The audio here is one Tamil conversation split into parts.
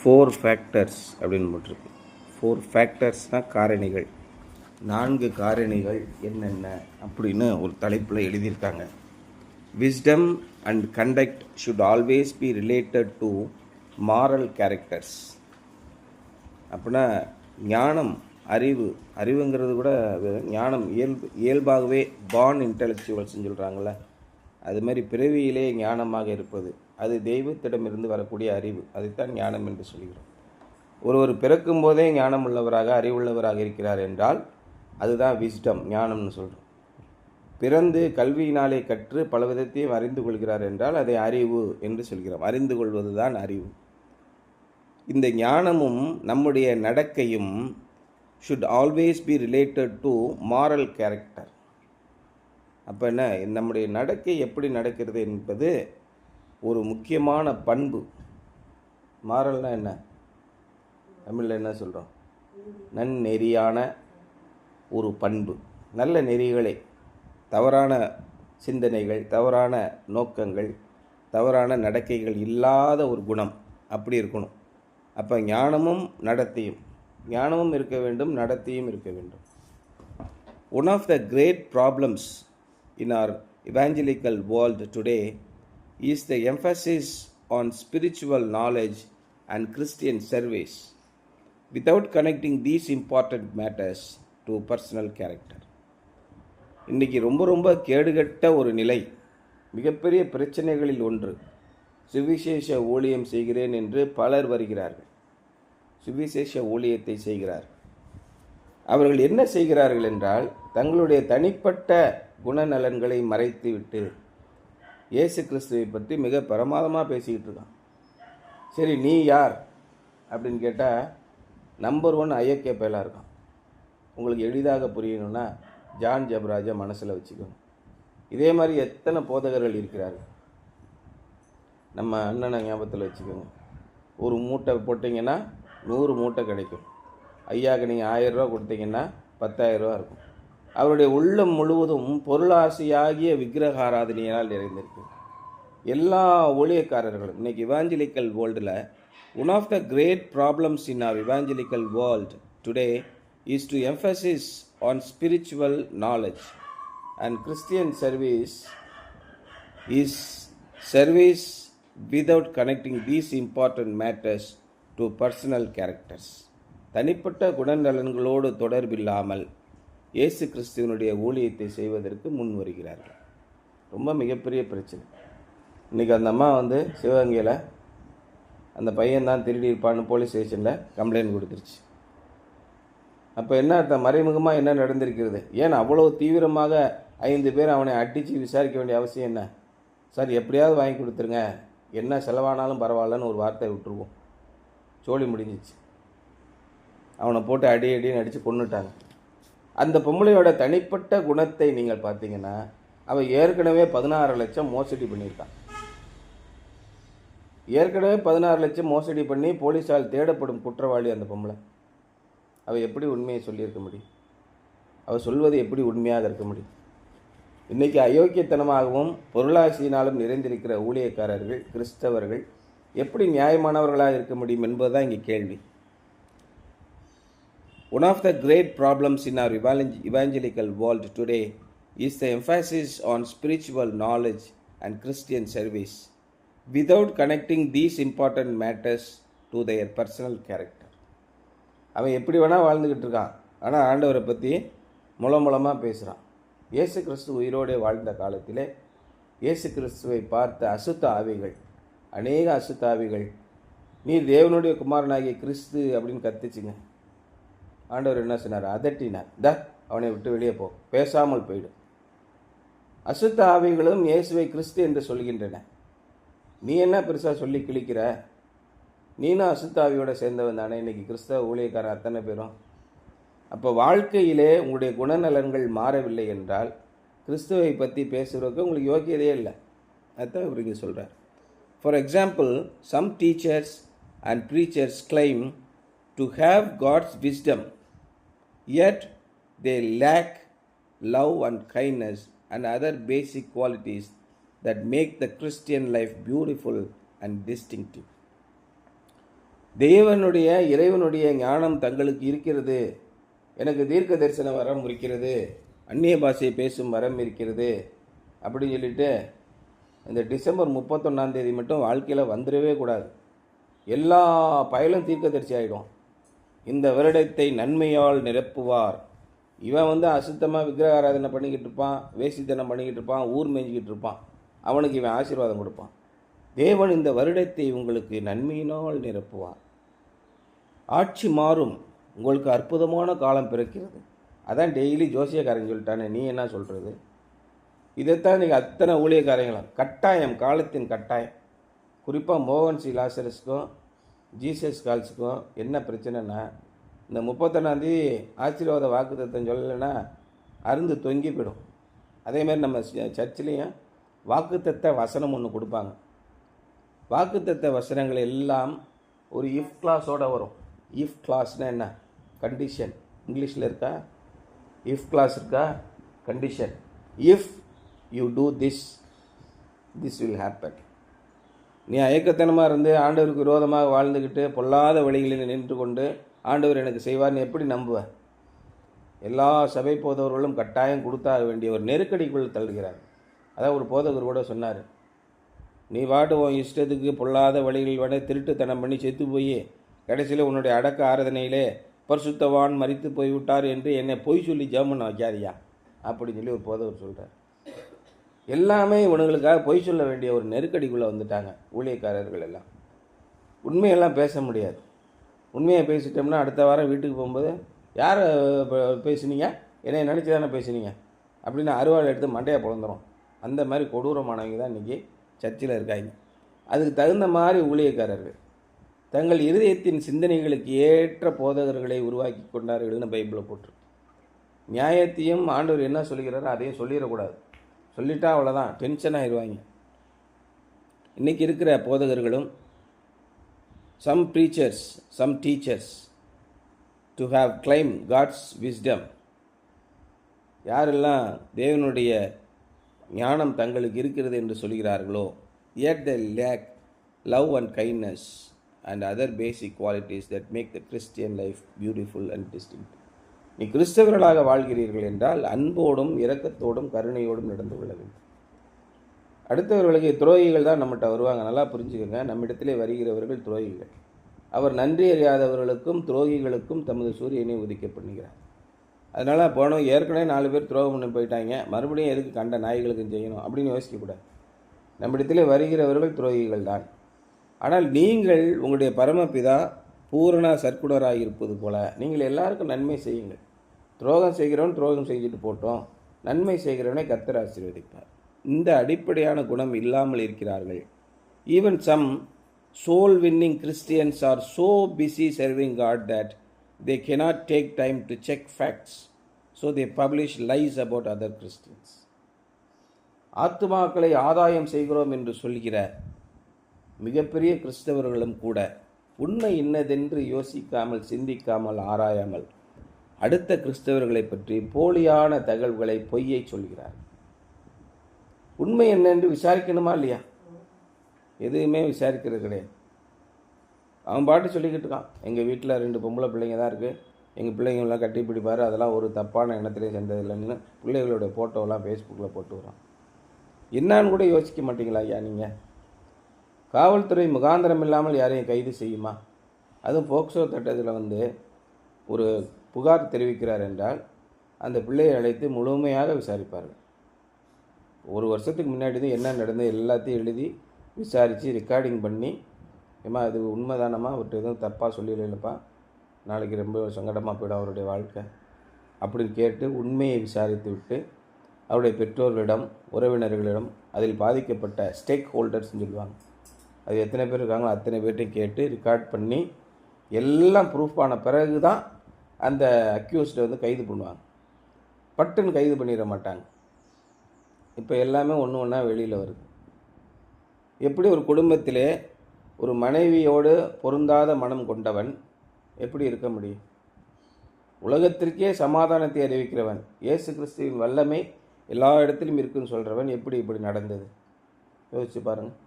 ஃபோர் ஃபேக்டர்ஸ் அப்படின்னு போட்டிருக்கு. 4 ஃபேக்டர்ஸ்னால் காரணிகள், 4 காரணிகள் என்னென்ன அப்படின்னு ஒரு தலைப்பில் எழுதியிருக்காங்க. Wisdom and conduct should always be related to moral characters. அப்படின்னா ஞானம், அறிவுங்கிறது கூட ஞானம் இயல்பாகவே பார்ன் இன்டெலெக்சுவல்ஸ்ன்னு சொல்கிறாங்கள, அது மாதிரி பிறவியிலே ஞானமாக இருப்பது, அது தெய்வத்திடமிருந்து வரக்கூடிய அறிவு, அதைத்தான் ஞானம் என்று சொல்கிறோம். ஒருவர் பிறக்கும் போதே ஞானம் உள்ளவராக அறிவுள்ளவராக இருக்கிறார் என்றால் அதுதான் விஸ்டம், ஞானம்னு சொல்கிறோம். பிறந்து கல்வியினாலே கற்று பல விதத்தையும் அறிந்து கொள்கிறார் என்றால் அதை அறிவு என்று சொல்கிறோம். அறிந்து கொள்வது தான் அறிவு. இந்த ஞானமும் நம்முடைய நடக்கையும் should always be related to moral character. அப்போ என்ன, நம்முடைய நடக்கை எப்படி நடக்கிறது என்பது ஒரு முக்கியமான பண்பு. மாரல்னா என்ன, தமிழில் என்ன சொல்கிறோம்? நன்னெறியான ஒரு பண்பு, நல்ல நெறிகளை, தவறான சிந்தனைகள், தவறான நோக்கங்கள், தவறான நடக்கைகள் இல்லாத ஒரு குணம், அப்படி இருக்கணும். அப்போ ஞானமும் இருக்க வேண்டும், நடத்தையும் இருக்க வேண்டும். One of the great problems in our evangelical world today is the emphasis on spiritual knowledge and Christian service without connecting these important matters to personal character. இன்றைக்கி ரொம்ப கேடுகட்ட ஒரு நிலை, மிகப்பெரிய பிரச்சனைகளில் ஒன்று. சுவிசேஷ ஊழியம் செய்கிறேன் என்று பலர் வருகிறார்கள், சுவிசேஷ ஊழியத்தை செய்கிறார்கள். அவர்கள் என்ன செய்கிறார்கள் என்றால், தங்களுடைய தனிப்பட்ட குணநலன்களை மறைத்துவிட்டு இயேசு கிறிஸ்துவை பற்றி மிக பிரமாதமாக பேசிக்கிட்டு இருக்கான். சரி, நீ யார் அப்படின்னு கேட்டால் நம்பர் 1 ஐயக்கிய பயலாக இருக்கான். உங்களுக்கு எளிதாக புரியணும்னா ஜான் ஜபராஜை மனசில் வச்சுக்கோங்க. இதே மாதிரி எத்தனை போதகர்கள் இருக்கிறார்கள், நம்ம அண்ணனை ஞாபகத்தில் வச்சுக்கோங்க. ஒரு மூட்டை போட்டிங்கன்னா 100 மூட்டை கிடைக்கும். ஐயாவுக்கு நீங்கள் 1000 ரூபா கொடுத்தீங்கன்னா 10,000 ரூபா இருக்கும். அவருடைய உள்ளம் முழுவதும் பொருளாசையாகிய விக்கிரக ஆராதனையால் நிறைந்திருக்கு. எல்லா ஊழியக்காரர்களும் இன்னைக்கு இவாஞ்சலிக்கல் வேர்ல்டில் one of the great problems in our evangelical world today is to emphasis on spiritual knowledge and Christian service is service without connecting these important matters to personal characters. தனிப்பட்ட குணநலன்களோடு தொடர்பில்லாமல் இயேசு கிறிஸ்துவனுடைய ஊழியத்தை செய்வதற்கு முன் வருகிறார்கள். ரொம்ப மிகப்பெரிய பிரச்சனை. இன்றைக்கி அந்த அம்மா சிவகங்கையில் அந்த பையன்தான் திருடி இருப்பான்னு போலீஸ் ஸ்டேஷனில் கம்ப்ளைண்ட் கொடுத்துருச்சு. அப்போ என்ன அர்த்தம், மறைமுகமாக என்ன நடந்திருக்கிறது? ஏன் அவ்வளோ தீவிரமாக 5 பேர் அவனை அடித்து விசாரிக்க வேண்டிய அவசியம் என்ன? சார் எப்படியாவது வாங்கி கொடுத்துருங்க, என்ன செலவானாலும் பரவாயில்லன்னு ஒரு வார்த்தை விட்டுருவோம், சோழி முடிஞ்சிச்சு. அவனை போட்டு அடின்னு அடித்து கொன்னுட்டாங்க. அந்த பொம்பளையோட தனிப்பட்ட குணத்தை நீங்கள் பார்த்தீங்கன்னா, அவன் ஏற்கனவே 16 லட்சம் மோசடி பண்ணியிருக்கான். ஏற்கனவே 16 லட்சம் மோசடி பண்ணி போலீஸால் தேடப்படும் குற்றவாளி அந்த பொம்பளை. அவள் எப்படி உண்மையை சொல்லியிருக்க முடியும்? அவள் சொல்வது எப்படி உண்மையாக இருக்க முடியும்? இன்றைக்கி அயோக்கியத்தனமாகவும் பொருளாசையினாலும் நிறைந்திருக்கிற ஊழியக்காரர்கள், கிறிஸ்தவர்கள் எப்படி நியாயமானவர்களாக இருக்க முடியும் என்பதுதான் இங்கே கேள்வி. One of the great problems in our evangelical world today is the emphasis on spiritual knowledge and Christian service without connecting these important matters to their personal character. அவன் எப்படி வேணால் வாழ்ந்துக்கிட்டு இருக்கான், ஆனால் ஆண்டவரை பற்றி மூலமாக பேசுகிறான். இயேசு கிறிஸ்து உயிரோடு வாழ்ந்த காலத்திலே இயேசு கிறிஸ்துவை பார்த்த அசுத்த ஆவிகள், அநேக அசுத்த ஆவிகள், நீ தேவனுடைய குமாரனாகிய கிறிஸ்து அப்படின்னு கத்துச்சுங்க. ஆண்டவர் என்ன சொன்னார்? அதட்டினார். அவனை விட்டு வெளியே போ, பேசாமல் போயிடு. அசுத்த ஆவிகளும் இயேசுவை கிறிஸ்து என்று சொல்கின்றன. நீ என்ன பெருசாக சொல்லி கிழிக்கிற? நீனும் அசுத்த ஆவியோட சேர்ந்தவன் தானே. இன்னைக்கு கிறிஸ்தவ ஊழியக்காரன் அத்தனை பேரும். அப்போ வாழ்க்கையிலே உங்களுடைய குணநலன்கள் மாறவில்லை என்றால் கிறிஸ்துவை பற்றி பேசுகிறதுக்கு உங்களுக்கு யோக்கியதையே இல்லை. அதுதான் இவர் இங்கே சொல்கிறார். For example, some teachers and preachers claim to have God's wisdom, yet they lack love and kindness and other basic qualities that make the Christian life beautiful and distinctive. இறைவனுடைய ஞானம் தங்களுக்கு இருக்கிறது, எனக்கு தீர்க்க தரிசன வரம் இருக்கிறது, அந்நிய பாஷையை பேசும் வரம் இருக்கிறது அப்படின்னு சொல்லிட்டு இந்த டிசம்பர் 31 மட்டும் வாழ்க்கையில் வந்துடவே கூடாது. எல்லா பயலும் தீர்க்கதரிசி ஆகிடும். இந்த வருடத்தை நன்மையால் நிரப்புவார். இவன் அசுத்தமாக விக்கிரக ஆராதனை பண்ணிக்கிட்டு இருப்பான், வேசித்தனம் பண்ணிக்கிட்டு இருப்பான், ஊர் மேய்ஞ்சிக்கிட்டு இருப்பான். அவனுக்கு இவன் ஆசீர்வாதம் கொடுப்பான். தேவன் இந்த வருடத்தை உங்களுக்கு நன்மையினால் நிரப்புவார். ஆட்சி மாறும், உங்களுக்கு அற்புதமான காலம் பிறக்கிறது. அதான் டெய்லி ஜோசியக்காரங்க சொல்லிட்டானே, நீ என்ன சொல்கிறது? இதைத்தான் நீங்கள் அத்தனை ஊழியக்காரங்களும் கட்டாயம், காலத்தின் கட்டாயம். குறிப்பாக மோகன் சி லாசரஸுக்கும் ஜீசஸ் கால்ஸுக்கும் என்ன பிரச்சனைனா, இந்த 31 ஆசீர்வாத வாக்குத்தத்தம் சொல்லலைன்னா அருந்து தொங்கி போயிடும். அதேமாதிரி நம்ம சர்ச்சிலையும் வாக்குத்தத்த வசனம் ஒன்று கொடுப்பாங்க. வாக்குத்தத்த வசனங்கள் எல்லாம் ஒரு இஃப் கிளாஸோடு வரும். இஃப் கிளாஸ்னால் என்ன? கண்டிஷன். இங்கிலீஷில் இருக்கா? இஃப் கிளாஸ் இருக்கா? Condition. If you do this will happen. நீ அயக்கத்தனமாக இருந்து ஆண்டவருக்கு விரோதமாக வாழ்ந்துக்கிட்டு பொல்லாத வழிகளில் நின்று கொண்டு ஆண்டவர் எனக்கு செய்வார்னு எப்படி நம்புவ? எல்லா சபை போதவர்களும் கட்டாயம் கொடுத்தாக வேண்டிய ஒரு நெருக்கடிக்குள் தள்ளுகிறார். அதான் ஒரு போதகர் கூட சொன்னார், நீ பாட்டு உன் இஷ்டத்துக்கு பொல்லாத வழிகளில் திருட்டுத்தனம் பண்ணி செத்து போய் கடைசியில் உன்னுடைய அடக்க ஆராதனையிலே பரிசுத்தவான் மரித்து போய்விட்டார் என்று என்னை பொய் சொல்லி ஜெபம் வைக்காதியா அப்படின்னு சொல்லி ஒரு போதவர் சொல்கிறார். எல்லாமே இவனுங்களுக்காக பொய் சொல்ல வேண்டிய ஒரு நெருக்கடிக்குள்ளே வந்துட்டாங்க ஊழியக்காரர்கள் எல்லாம். உண்மையெல்லாம் பேச முடியாது. உண்மையை பேசிட்டோம்னா அடுத்த வாரம் வீட்டுக்கு போகும்போது, யாரை பேசுனீங்க, என்னை நினச்சி தானே பேசுனீங்க அப்படின்னு அறுவாள் எடுத்து மண்டையை பிறந்துடும். அந்த மாதிரி கொடூரமானவங்க தான் இன்றைக்கி சர்ச்சில் இருக்காங்க. அதுக்கு தகுந்த மாதிரி ஊழியக்காரர்கள் தங்கள் இருதயத்தின் சிந்தனைகளுக்கு ஏற்ற போதகர்களை உருவாக்கி கொண்டார்கள்னு பைபிளில் போட்டிருக்கு. நியாயத்தையும் ஆண்டவர் என்ன சொல்கிறாரோ அதையும் சொல்லிடக்கூடாது. சொல்லிட்டா அவ்வளோதான், டென்ஷன் ஆயிடுவாங்க. இன்றைக்கி இருக்கிற போதகர்களும் some preachers, some teachers to have claimed God's wisdom, யாரெல்லாம் தேவனுடைய ஞானம் தங்களுக்கு இருக்கிறது என்று சொல்கிறார்களோ, yet they lack love and kindness and other basic qualities that make the Christian life beautiful and distinct. நீ கிறிஸ்தவர்களாக வாழ்கிறீர்கள் என்றால் அன்போடும் இரக்கத்தோடும் கருணையோடும் நடந்து கொள்ள வேண்டும். அடுத்தவர்களுக்கு துரோகிகள் தான் நம்மகிட்ட வருவாங்க. நல்லா புரிஞ்சுக்கோங்க, நம்மிடத்திலே வருகிறவர்கள் துரோகிகள். அவர் நன்றி அறியாதவர்களுக்கும் துரோகிகளுக்கும் தமது சூரியனை உதிக்க பண்ணுகிறார். அதனால் போனோம், ஏற்கனவே 4 பேர் துரோகம் பண்ணி போயிட்டாங்க, மறுபடியும் எதுக்கு கண்ட நாய்களுக்கும் செய்யணும் அப்படின்னு யோசிக்கக்கூடாது. நம்மிடத்திலே வருகிறவர்கள் துரோகிகள் தான். ஆனால் நீங்கள் உங்களுடைய பரமபிதா பூரண சர்க்குணராக இருப்பது போல நீங்கள் எல்லாருக்கும் நன்மை செய்யுங்கள். துரோகம் செய்கிறவன் துரோகம் செஞ்சுட்டு போட்டோம், நன்மை செய்கிறவனை கர்த்தர் ஆசீர்வதிப்பார். இந்த அடிப்படையான குணம் இல்லாமல் இருக்கிறார்கள். Even some soul winning Christians are so busy serving God that they cannot take time to check facts, so they publish lies about other Christians. ஆத்துமாக்களை ஆதாயம் செய்கிறோம் என்று சொல்கிற மிகப்பெரிய கிறிஸ்தவர்களும் கூட உண்மை இன்னதென்று யோசிக்காமல், சிந்திக்காமல், ஆராயாமல் அடுத்த கிறிஸ்தவர்களை பற்றி போலியான தகவல்களை, பொய்யை சொல்கிறார். உண்மை என்னென்று விசாரிக்கணுமா இல்லையா? எதுவுமே விசாரிக்கிறது கிடையாது. அவன் பாட்டு சொல்லிக்கிட்டு இருக்கான், எங்கள் வீட்டில் 2 பொம்பளை பிள்ளைங்க தான் இருக்குது, எங்கள் பிள்ளைங்களாம் கட்டி பிடிப்பார், அதெல்லாம் ஒரு தப்பான எண்ணத்துலேயும் சேர்ந்ததில்லைன்னு பிள்ளைகளோட ஃபோட்டோவெல்லாம் ஃபேஸ்புக்கில் போட்டு வரான். என்னான்னு கூட யோசிக்க மாட்டீங்களா ஐயா நீங்கள்? காவல்துறை முகாந்திரம் இல்லாமல் யாரையும் கைது செய்யுமா? அதுவும் போக்சோ சட்டத்தில் ஒரு புகார் தெரிவிக்கிறார் என்றால் அந்த பிள்ளையை அழைத்து முழுமையாக விசாரிப்பார்கள். 1 வருஷத்துக்கு முன்னாடி தான் என்ன நடந்தது எல்லாத்தையும் எழுதி விசாரித்து ரெக்கார்டிங் பண்ணி, ஏமா இது உண்மைதானம்மா, அவர்கிட்ட எதுவும் தப்பாக சொல்லிடலப்பா, நாளைக்கு ரொம்ப சங்கடமாக போய்டும் அவருடைய வாழ்க்கை அப்படின்னு கேட்டு உண்மையை விசாரித்து விட்டு அவருடைய பெற்றோர்களிடம், உறவினர்களிடம், அதில் பாதிக்கப்பட்ட ஸ்டேக் ஹோல்டர்ஸ்ன்னு சொல்லுவாங்க, அது எத்தனை பேர் இருக்காங்களோ அத்தனை பேர்ட்டையும் கேட்டு ரெக்கார்ட் பண்ணி எல்லாம் ப்ரூஃப் ஆன பிறகு தான் அந்த அக்யூஸ்டை கைது பண்ணுவாங்க. பட்டுன்னு கைது பண்ணிட மாட்டாங்க. இப்போ எல்லாமே ஒன்று ஒன்றா வெளியில் வருது. எப்படி ஒரு குடும்பத்திலே ஒரு மனைவியோடு பொருந்தாத மனம் கொண்டவன் எப்படி இருக்க முடியும்? உலகத்திற்கே சமாதானத்தை அறிவிக்கிறவன், இயேசு கிறிஸ்துவின் வல்லமை எல்லா இடத்திலும் இருக்குன்னு சொல்கிறவன் எப்படி இப்படி நடந்தது? யோசிச்சு பாருங்கள்.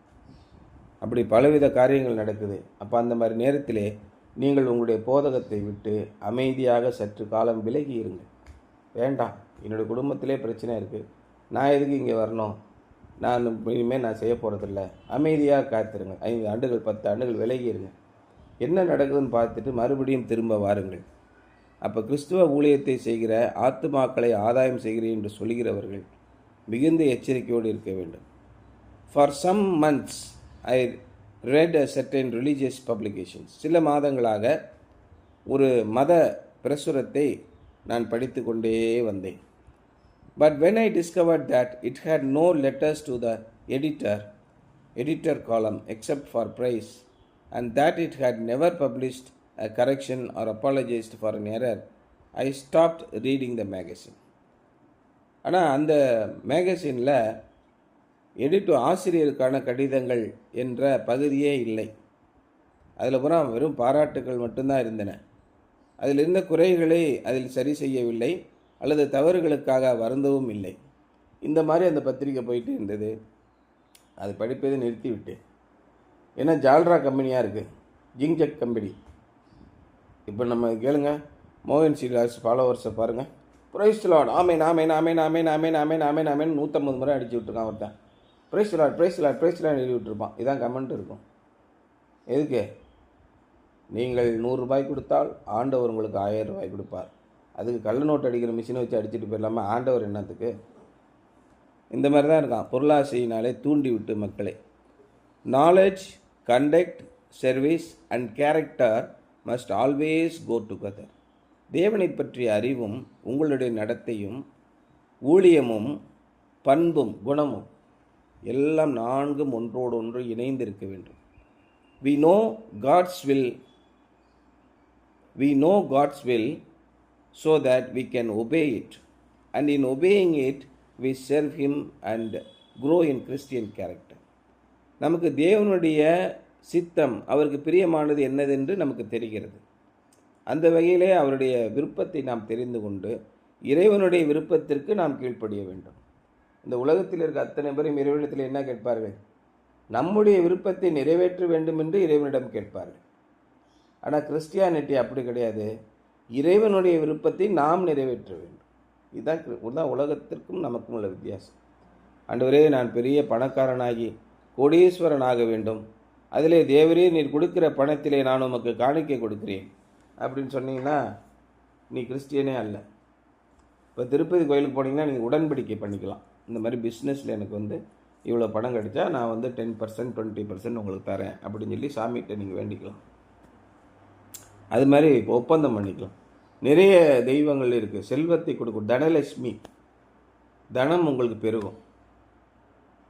அப்படி பலவித காரியங்கள் நடக்குது. அப்போ அந்த மாதிரி நேரத்திலே நீங்கள் உங்களுடைய போதகத்தை விட்டு அமைதியாக சற்று காலம் விலகி இருங்க. வேண்டாம், என்னுடைய குடும்பத்திலே பிரச்சனை இருக்குது, நான் எதுக்கு இங்கே வரணும், நான் இனிமேல் நான் செய்ய போகிறதில்ல, அமைதியாக காத்துருங்க. 5 ஆண்டுகள் 10 ஆண்டுகள் விலகி இருங்க. என்ன நடக்குதுன்னு பார்த்துட்டு மறுபடியும் திரும்ப வாருங்கள். அப்போ கிறிஸ்துவ ஊழியத்தை செய்கிற ஆத்துமாக்களை ஆதாயம் செய்கிறேன் என்று சொல்கிறவர்கள் மிகுந்த எச்சரிக்கையோடு இருக்க வேண்டும். For some months I read a certain religious publications. சில மாதங்களாக ஒரு மத பிரசுரத்தை நான் படித்து கொண்டே வந்தேன். But when I discovered that it had no letters to the editor column except for praise, and that it had never published a correction or apologized for an error, I stopped reading the magazine. ஆனால் அந்த மேகசினில் ஆசிரியருக்கான கடிதங்கள் என்ற பகுதியே இல்லை. அதில் பூரா வெறும் பாராட்டுகள் மட்டும்தான் இருந்தன. அதில் இருந்த குறைகளை அதில் சரி செய்யவில்லை அல்லது தவறுகளுக்காக வருந்தவும் இல்லை. இந்த மாதிரி அந்த பத்திரிக்கை போயிட்டு இருந்தது. அது படிப்பதை நிறுத்திவிட்டேன். ஏன்னா ஜால்ரா கம்பெனியாக இருக்குது, ஜிங்ஜக் கம்பெனி. இப்போ நம்ம கேளுங்க, மோகன் ஸ்ரீலாஸ் ஃபாலோவர்ஸை பாருங்கள். பிரைஸ் தி லார்ட், ஆமேன் ஆமேன் ஆமேன் ஆமேன் ஆமேன் ஆமேன் ஆமேன் ஆமேன் 150 முறை அடிச்சு விட்டுருக்கான் ஒருத்தன். Praise the Lord praise the Lord praise the Lord எழுதி விட்டுருப்பான். இதான் கமெண்ட் இருக்கும். எதுக்கு? நீங்கள் 100 ரூபாய் கொடுத்தால் ஆண்டவர் உங்களுக்கு 1000 ரூபாய் கொடுப்பார். அதுக்கு கள்ள நோட்டு அடிக்கிற மிஷினை வச்சு அடிச்சுட்டு போயிடலாமல் ஆண்டவர் என்னத்துக்கு? இந்த மாதிரி தான் இருக்கான். பொருளாசையினாலே தூண்டி விட்டு மக்களை. Knowledge, conduct, service and character must always go together. தேவனை பற்றிய அறிவும் உங்களுடைய நடத்தையும் ஊழியமும் பண்பும் குணமும் எல்லாம் 4ம் ஒன்றோடு ஒன்று இணைந்திருக்க வேண்டும். We know God's will so that we can obey it, and in obeying it we serve him and grow in Christian character. நமக்கு தேவனுடைய சித்தம், அவருக்கு பிரியமானது என்னதென்று நமக்கு தெரிகிறது. அந்த வகையிலே அவருடைய விருப்பத்தை நாம் தெரிந்து கொண்டு இறைவனுடைய விருப்பத்திற்கு நாம் கீழ்ப்படிய வேண்டும். இந்த உலகத்தில் இருக்க அத்தனை பேரும் இறைவனிடத்தில் என்ன கேட்பார்கள்? நம்முடைய விருப்பத்தை நிறைவேற்ற வேண்டும் என்று இறைவனிடம் கேட்பார்கள். ஆனால் கிறிஸ்டியானிட்டி அப்படி கிடையாது. இறைவனுடைய விருப்பத்தை நாம் நிறைவேற்ற வேண்டும். இதுதான் உலகத்திற்கும் நமக்கும் உள்ள வித்தியாசம். ஆண்டவரே, நான் பெரிய பணக்காரனாகி கோடீஸ்வரன் ஆக வேண்டும், அதிலே தேவரே நீர் கொடுக்கிற பணத்திலே நான் உமக்கு காணிக்கை கொடுக்கிறேன் அப்படின்னு சொன்னீங்கன்னா நீ கிறிஸ்டியனே அல்ல. இப்போ திருப்பதி கோயிலுக்கு போனீங்கன்னா நீங்கள் உடன்படிக்கை பண்ணிக்கலாம். இந்த மாதிரி பிஸ்னஸில் எனக்கு இவ்வளோ பணம் கிடைச்சா நான் 10% 20% உங்களுக்கு தரேன் அப்படின்னு சொல்லி சாமிகிட்ட நீங்கள் வேண்டிக்கலாம். அது மாதிரி ஒப்பந்தம் பண்ணிக்கலாம். நிறைய தெய்வங்கள் இருக்குது. செல்வத்தை கொடுக்கும் தனலட்சுமி, தனம் உங்களுக்கு பெருகும்.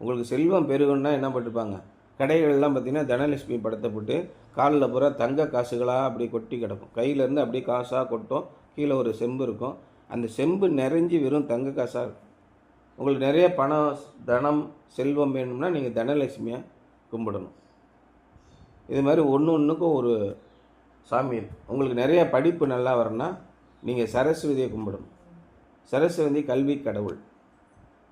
உங்களுக்கு செல்வம் பெருகுன்னா என்ன பண்ணிருப்பாங்க? கடைகள்லாம் பார்த்திங்கன்னா தனலட்சுமி படத்தை போட்டு காலில் பூரா தங்க காசுகளாக அப்படி கொட்டி கிடக்கும். கையிலேருந்து அப்படியே காசாக கொட்டும். கீழே ஒரு செம்பு இருக்கும். அந்த செம்பு நிறைஞ்சி வெறும் தங்க காசாக இருக்கும். உங்களுக்கு நிறைய பணம், தனம், செல்வம் வேணும்னா நீங்கள் தனலட்சுமியை கும்பிடணும். இது மாதிரி ஒன்றுக்கும் ஒரு சாமி இருக்குது. உங்களுக்கு நிறைய படிப்பு நல்லா வரணும்னா நீங்கள் சரஸ்வதியை கும்பிடணும். சரஸ்வதி கல்வி கடவுள்.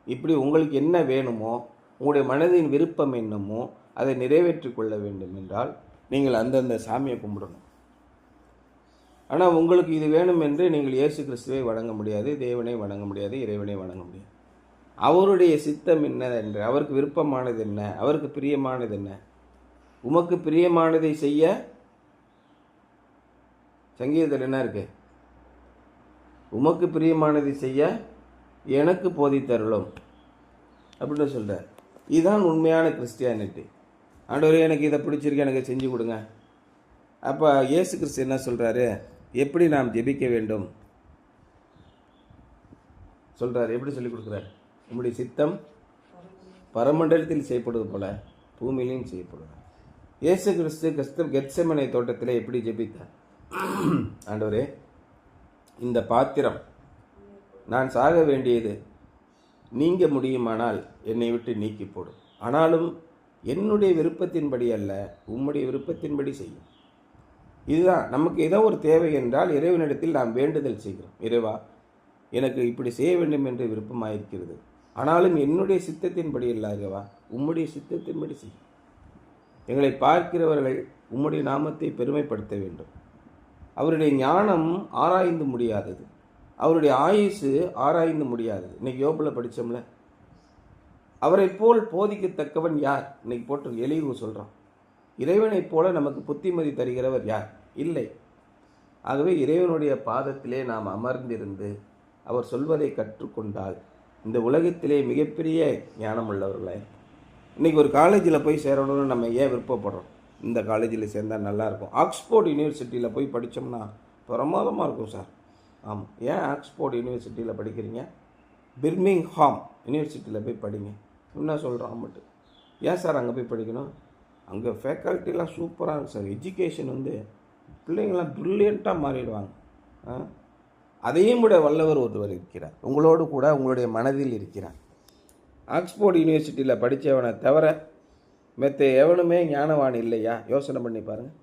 இப்படி உங்களுக்கு என்ன வேணுமோ, உங்களுடைய மனதின் விருப்பம் என்னமோ அதை நிறைவேற்றி கொள்ள வேண்டும் என்றால் நீங்கள் அந்தந்த சாமியை கும்பிடணும். ஆனால் உங்களுக்கு இது வேணும் என்று நீங்கள் இயேசு கிறிஸ்துவை வணங்க முடியாது, தேவனை வணங்க முடியாது, இறைவனை வணங்க முடியாது. அவருடைய சித்தம் என்ன என்று, அவருக்கு விருப்பமானது என்ன, அவருக்கு பிரியமானது என்ன? உமக்கு பிரியமானதை செய்ய சங்கீதத்தில் என்ன இருக்கு? உமக்கு பிரியமானதை செய்ய எனக்கு போதித்தருளும் அப்படின்னு சொல்கிறார். இதுதான் உண்மையான கிறிஸ்டியானிட்டி. ஆண்டவரே, எனக்கு இதை பிடிச்சிருக்கு, எனக்கு செஞ்சு கொடுங்க. அப்போ இயேசு கிறிஸ்து என்ன சொல்கிறாரு? எப்படி நாம் ஜெபிக்க வேண்டும் சொல்கிறார். எப்படி சொல்லிக் கொடுக்குறார்? நம்முடைய சித்தம் பரமண்டலத்தில் செய்யப்படுவது போல பூமியிலையும் செய்யப்படுவார். இயேசு கிறிஸ்து கெத்செமனே தோட்டத்தில் எப்படி ஜெபித்தார்? ஆண்டவரே, இந்த பாத்திரம், நான் சாக வேண்டியது நீங்க முடியுமானால் என்னை விட்டு நீக்கி போடும். ஆனாலும் என்னுடைய விருப்பத்தின்படி அல்ல, உம்முடைய விருப்பத்தின்படி செய்யும். இதுதான் நமக்கு ஏதோ ஒரு தேவை என்றால் இறைவனிடத்தில் நாம் வேண்டுதல் செய்கிறோம். இறைவா, எனக்கு இப்படி செய்ய வேண்டும் என்று விருப்பமாயிருக்கிறது, ஆனாலும் என்னுடைய சித்தத்தின்படி அல்லவா, உம்முடைய சித்தத்தின்படி செய்யும். எங்களை பார்க்கிறவர்கள் உம்முடைய நாமத்தை பெருமைப்படுத்த வேண்டும். அவருடைய ஞானம் ஆராய்ந்து முடியாதது, அவருடைய ஆயுசு ஆராய்ந்து முடியாதது. இன்னைக்கு யோபில் படித்தோம்ல, அவரை போல் போதிக்கத்தக்கவன் யார்? இன்னைக்கு போட்டு எலிகு சொல்கிறான். இறைவனைப் போல நமக்கு புத்திமதி தருகிறவர் யார்? இல்லை. ஆகவே இறைவனுடைய பாதத்திலே நாம் அமர்ந்திருந்து அவர் சொல்வதை கற்றுக்கொண்டால் இந்த உலகத்திலே மிகப்பெரிய ஞானம் உள்ளவர்களாக. இன்றைக்கி ஒரு காலேஜில் போய் சேரணும்னு நம்ம ஏன் விருப்பப்படுறோம்? இந்த காலேஜில் சேர்ந்தால் நல்லாயிருக்கும். ஆக்ஸ்போர்ட் யூனிவர்சிட்டியில் போய் படித்தோம்னா பிரமாதமாக இருக்கும் சார். ஆமாம், ஏன் ஆக்ஸ்போர்ட் யூனிவர்சிட்டியில் படிக்கிறீங்க? பிர்மிங்ஹாம் யூனிவர்சிட்டியில் போய் படிங்க. என்ன சொல்கிறான் மட்டும். ஏன் சார் அங்கே போய் படிக்கணும்? அங்கே ஃபேக்கல்ட்டிலாம் சூப்பராக இருக்கும் சார். எஜுகேஷன் பிள்ளைங்கள்லாம் ப்ரில்லியண்ட்டாக மாறிடுவாங்க. அதையும் விட வல்லவர் ஒருவர் இருக்கிறார், உங்களோடு கூட உங்களுடைய மனதில் இருக்கிறார். ஆக்ஸ்போர்ட் யூனிவர்சிட்டியில் படித்தவனை தவிர மற்ற எவனுமே ஞானவான் இல்லையா? யோசனை பண்ணி பாருங்கள்.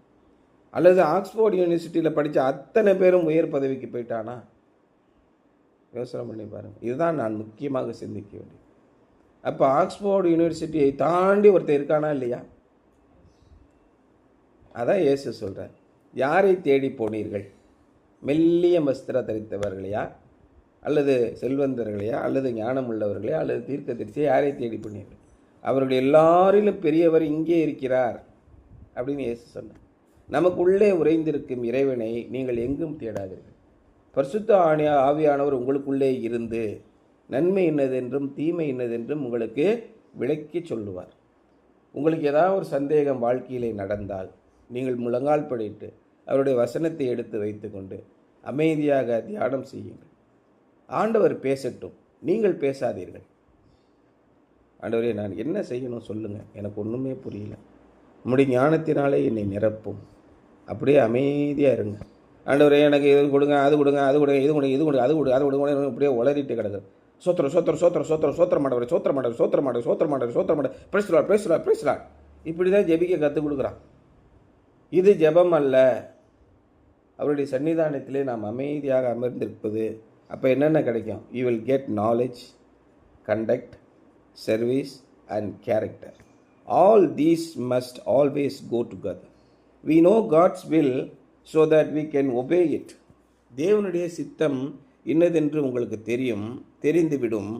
அல்லது ஆக்ஸ்போர்ட் யூனிவர்சிட்டியில் படித்த அத்தனை பேரும் உயர் பதவிக்கு போயிட்டானா? யோசனை பண்ணி பாருங்கள். இதுதான் நான் முக்கியமாக சிந்திக்க வேண்டியது. அப்போ ஆக்ஸ்போர்ட் யூனிவர்சிட்டியை தாண்டி ஒருத்தர் இருக்கானா இல்லையா? அதான் இயேசு சொல்கிறார். யாரை தேடி போனீர்கள்? மெல்லிய வஸ்திரம் தரித்தவர்களையா, அல்லது செல்வந்தர்களையா, அல்லது ஞானம் உள்ளவர்களையா, அல்லது தீர்க்கதரிசியை? யாரை தேடி போனீர்கள்? அவர்கள் எல்லாரிலும் பெரியவர் இங்கே இருக்கிறார் அப்படின்னு இயேசு சொன்னார். நமக்குள்ளே உறைந்திருக்கும் இறைவனை நீங்கள் எங்கும் தேடாதீர்கள். பரிசுத்த ஆவியானவர் உங்களுக்குள்ளே இருந்து நன்மை என்னதென்றும் தீமை என்னதென்றும் உங்களுக்கு விளக்கி சொல்லுவார். உங்களுக்கு ஏதாவது ஒரு சந்தேகம் வாழ்க்கையிலே நடந்தால் நீங்கள் முழங்கால் படிட்டு அவருடைய வசனத்தை எடுத்து வைத்துக்கொண்டு அமைதியாக தியானம் செய்யுங்கள். ஆண்டவர் பேசட்டும், நீங்கள் பேசாதீர்கள். ஆண்டவரே, நான் என்ன செய்யணும் சொல்லுங்கள், எனக்கு ஒன்றுமே புரியல, உம்முடைய ஞானத்தினாலே என்னை நிரப்பும். அப்படியே அமைதியாக இருங்க. ஆண்டவரே, எனக்கு இது கொடுங்க, அது கொடுங்க, அது கொடுங்க, இது கொடுங்க, இது கொடுங்க, அது கொடுங்க, அது கொடுங்க, அப்படியே உளறிட்டு கிடக்கு. சோத்திரம் சோத்திரம் சோத்திரம் சோத்திரம் சோத்திரம் மாட்டவர், சோத்திரம் மாட்டவர், சோத்திரம் மாட்டவர், சோத்திரம் மாட்டவர், சோத்திரம் மாட்டவர், பேசுகிறார் பேசுகிறார் பேசுகிறார். இப்படி தான் ஜெபிக்க கற்றுக் கொடுக்குறான். இது ஜெபம் அல்ல. அவருடைய சன்னிதானத்திலே நாம் அமைதியாக அமர்ந்திருப்பது. அப்போ என்னென்ன கிடைக்கும்? You will get knowledge, conduct, service and character. All these must always go together. We know God's will so that we can obey it. தேவனுடைய சித்தம் இன்னதென்று உங்களுக்கு தெரிந்துவிடும்.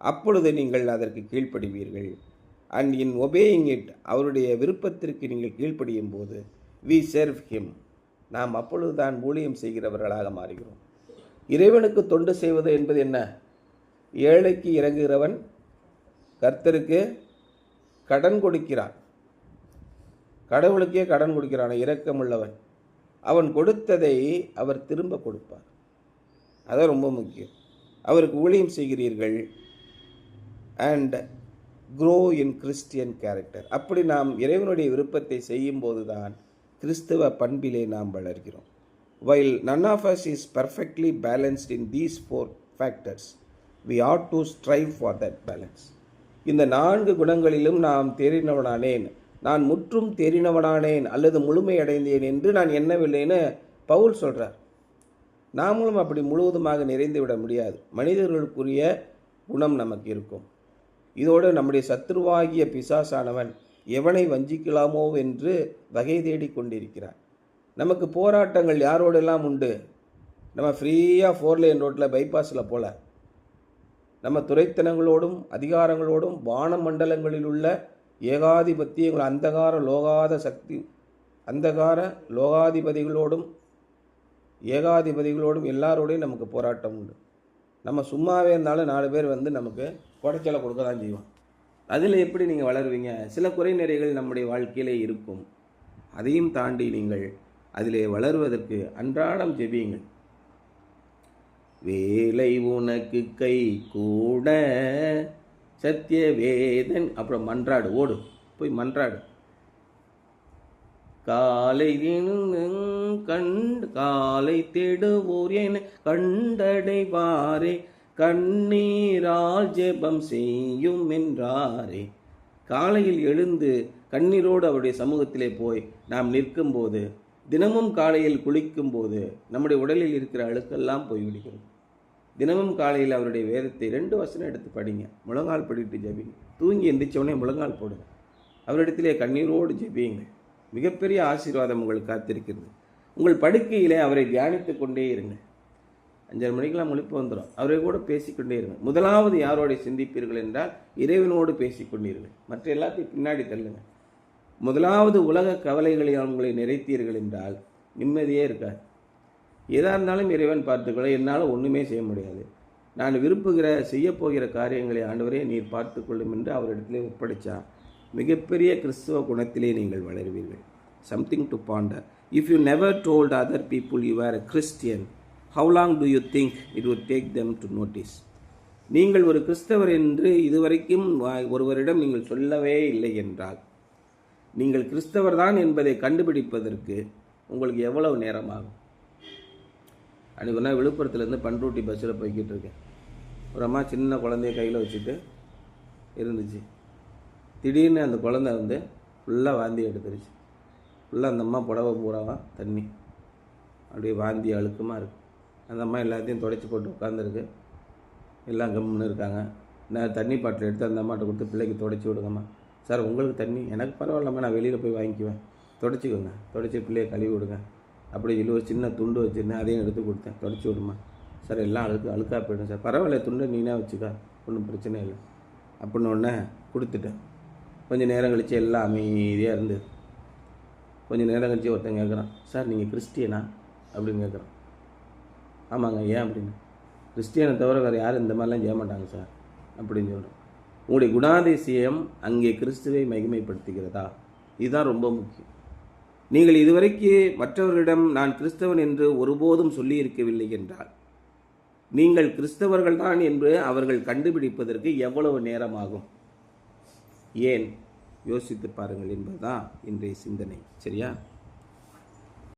அப்பொழுது நீங்கள் அதற்கு கீழ்ப்படுவீர்கள். அண்ட் இன் ஒபேயிங் இட், அவருடைய விருப்பத்திற்கு நீங்கள் கீழ்ப்படியும் போது வி சர்வ் ஹிம், நாம் அப்பொழுதுதான் ஊழியம் செய்கிறவர்களாக மாறுகிறோம். இறைவனுக்கு தொண்டு செய்வது என்பது என்ன? ஏழைக்கு இறங்குகிறவன் கர்த்தருக்கு கடன் கொடுக்கிறான். கடவுளுக்கே கடன் கொடுக்கிறான் இரக்கமுள்ளவன். அவன் கொடுத்ததை அவர் திரும்ப கொடுப்பார். அதான் ரொம்ப முக்கியம். அவருக்கு ஊழியம் செய்கிறீர்கள் and grow in Christian character. அப்படி நாம் இறைவனுடைய விருப்பத்தை செய்யும்போது தான் கிறிஸ்தவ பண்பிலே நாம் வளர்கிறோம். While none of us is perfectly balanced in these 4 factors, we ought to strive for that balance. இந்த 4 குணங்களிலும் நாம் தேறினவனானேன், நான் முற்றும் தேறினவனானேன் அல்லது முழுமை அடைந்தேன் என்று நான் எண்ணவில்லைன்னு பவுல் சொல்கிறார். நாமளும் அப்படி முழுவதுமாக நிறைந்து விட முடியாது. மனிதர்களுக்குரிய குணம் நமக்கு இருக்கும். இதோடு நம்முடைய சத்துருவாகிய பிசாசானவன் எவனை வஞ்சிக்கலாமோ என்று வகை தேடி கொண்டிருக்கிறார். நமக்கு போராட்டங்கள் யாரோடெல்லாம் உண்டு? நம்ம ஃப்ரீயாக 4 லேன் ரோட்டில் பைபாஸில் போல நம்ம துரைத்தனங்களோடும் அதிகாரங்களோடும் வான மண்டலங்களில் உள்ள ஏகாதிபத்தியங்கள் அந்தகார லோகாதிபதிகளோடும் ஏகாதிபதிகளோடும் எல்லாரோடையும் நமக்கு போராட்டம் உண்டு. நம்ம சும்மாவே இருந்தாலும் 4 பேர் நமக்கு குடைச்சலை கொடுக்க தான் செய்வோம். அதில் எப்படி நீங்கள் வளருவீங்க? சில குறைநிறைகள் நம்முடைய வாழ்க்கையிலே இருக்கும். அதையும் தாண்டி நீங்கள் அதிலே வளருவதற்கு அன்றாடம் ஜெபியுங்கள். வேலை உனக்கு கை கூட சத்திய வேதன். அப்புறம் மன்றாடு, ஓடு போய் மன்றாடு. காலை காலை தேடுவோர் என கண்டடைவாரே, கண்ணீரால் ஜெபம் செய்யும் என்றாரே. காலையில் எழுந்து கண்ணீரோடு அவருடைய சமூகத்திலே போய் நாம் நிற்கும்போது, தினமும் காலையில் குளிக்கும்போது நம்முடைய உடலில் இருக்கிற அழுக்கெல்லாம் போய்விடுகிறது. தினமும் காலையில் அவருடைய வேதத்தை 2 வசனம் எடுத்து படிங்க. முழங்கால் படிட்டு ஜபிங்க. தூங்கி எந்திரிச்சவனே முழங்கால் போடுங்க. அவரிடத்திலே கண்ணீரோடு ஜெபியுங்கள். மிகப்பெரிய ஆசீர்வாதம் உங்களுக்கு காத்திருக்கிறது. உங்கள் படுக்கையிலே அவரை தியானித்து கொண்டே இருங்கள். 5:30 மணிக்கெல்லாம் முழிப்பு வந்துடும். அவரை கூட பேசிக்கொண்டே இருங்கள். முதலாவது யாரோட சிந்திப்பீர்கள் என்றால் இறைவனோடு பேசிக்கொண்டீர்கள். மற்ற எல்லாத்தையும் பின்னாடி தள்ளுங்க. முதலாவது உலக கவலைகளை உங்களை நிறைத்தீர்கள் என்றால் நிம்மதியே இருக்காது. எதாக இருந்தாலும் இறைவன் பார்த்துக்கொள்ள, என்னால் ஒன்றுமே செய்ய முடியாது, நான் விரும்புகிற செய்யப்போகிற காரியங்களை ஆண்டவரே நீர் பார்த்துக்கொள்ளும் என்று அவரிடத்திலே ஒப்படைச்சா மிகப்பெரிய கிறிஸ்துவ குணத்திலே நீங்கள் வளருவீர்கள். Something to ponder. If you never told other people you are a Christian, how long do you think it would take them to notice? நீங்கள் ஒரு கிறிஸ்தவர் என்று இதுவரைக்கும் ஒருவரிடம் நீங்கள் சொல்லவே இல்லை என்றால் நீங்கள் கிறிஸ்தவர் தான் என்பதை கண்டுபிடிப்பதற்கு உங்களுக்கு எவ்வளவு நேரம் ஆகும்? அன்றைக்கி ஒரு நாள் விழுப்புரத்துலேருந்து பண்ருட்டி பஸ்ஸில் போய்கிட்டு இருக்கேன். ஒரு அம்மா சின்ன குழந்தைய கையில் வச்சுட்டு இருந்துச்சு. திடீர்னு அந்த குழந்தை ஃபுல்லாக வாந்தி எடுத்துருச்சு. ஃபுல்லாக அந்த அம்மா புடவை பூராவாக தண்ணி, அப்படியே வாந்தி அழுக்கமாக இருக்குது. அந்த அம்மா எல்லாத்தையும் துடைச்சி போட்டு உட்காந்துருக்கு. எல்லாம் கம்முன்னு இருக்காங்க. நான் தண்ணி பாட்டில் எடுத்து அந்த அம்மாட்ட கொடுத்து பிள்ளைக்கு துடைச்சி விடுங்கம்மா. சார் உங்களுக்கு தண்ணி எனக்கு பரவாயில்லம்மா, நான் வெளியில் போய் வாங்கிக்குவேன், துடைச்சிக்கோங்க, துடைச்சி பிள்ளையை கழுவி விடுங்க அப்படி சொல்லி ஒரு சின்ன துண்டு வச்சுருந்தேன், அதையும் எடுத்து கொடுத்தேன், துடைச்சி விடுமா. சார் எல்லாம் அழுக்காக போய்டும் சார். பரவாயில்ல, துண்டை நீனாக வச்சுக்கா, ஒன்றும் பிரச்சனை இல்லை அப்படின்னு ஒன்று கொடுத்துட்டேன். கொஞ்சம் நேரம் கழித்து எல்லாம் அமைதியாக இருந்து கொஞ்சம் நேரம் கழித்து ஒருத்தன் கேட்குறான், சார் நீங்கள் கிறிஸ்டியனா அப்படின்னு கேட்குறான். ஆமாங்க, ஏன் அப்படின்னு. கிறிஸ்டியனை தவிர வேறு யாரும் இந்த மாதிரிலாம் செய்ய மாட்டாங்க சார் அப்படின்னு சொல்கிறேன். உங்களுடைய குணாதிசயம் அங்கே கிறிஸ்துவை மகிமைப்படுத்துகிறதா? இதுதான் ரொம்ப முக்கியம். நீங்கள் இதுவரைக்கு மற்றவர்களிடம் நான் கிறிஸ்தவன் என்று ஒருபோதும் சொல்லியிருக்கவில்லை என்றால் நீங்கள் கிறிஸ்தவர்கள் தான் என்று அவர்கள் கண்டுபிடிப்பதற்கு எவ்வளவு நேரமாகும்? ஏன் யோசித்து பாருங்கள் என்பதுதான் இன்றைய சிந்தனை. சரியா?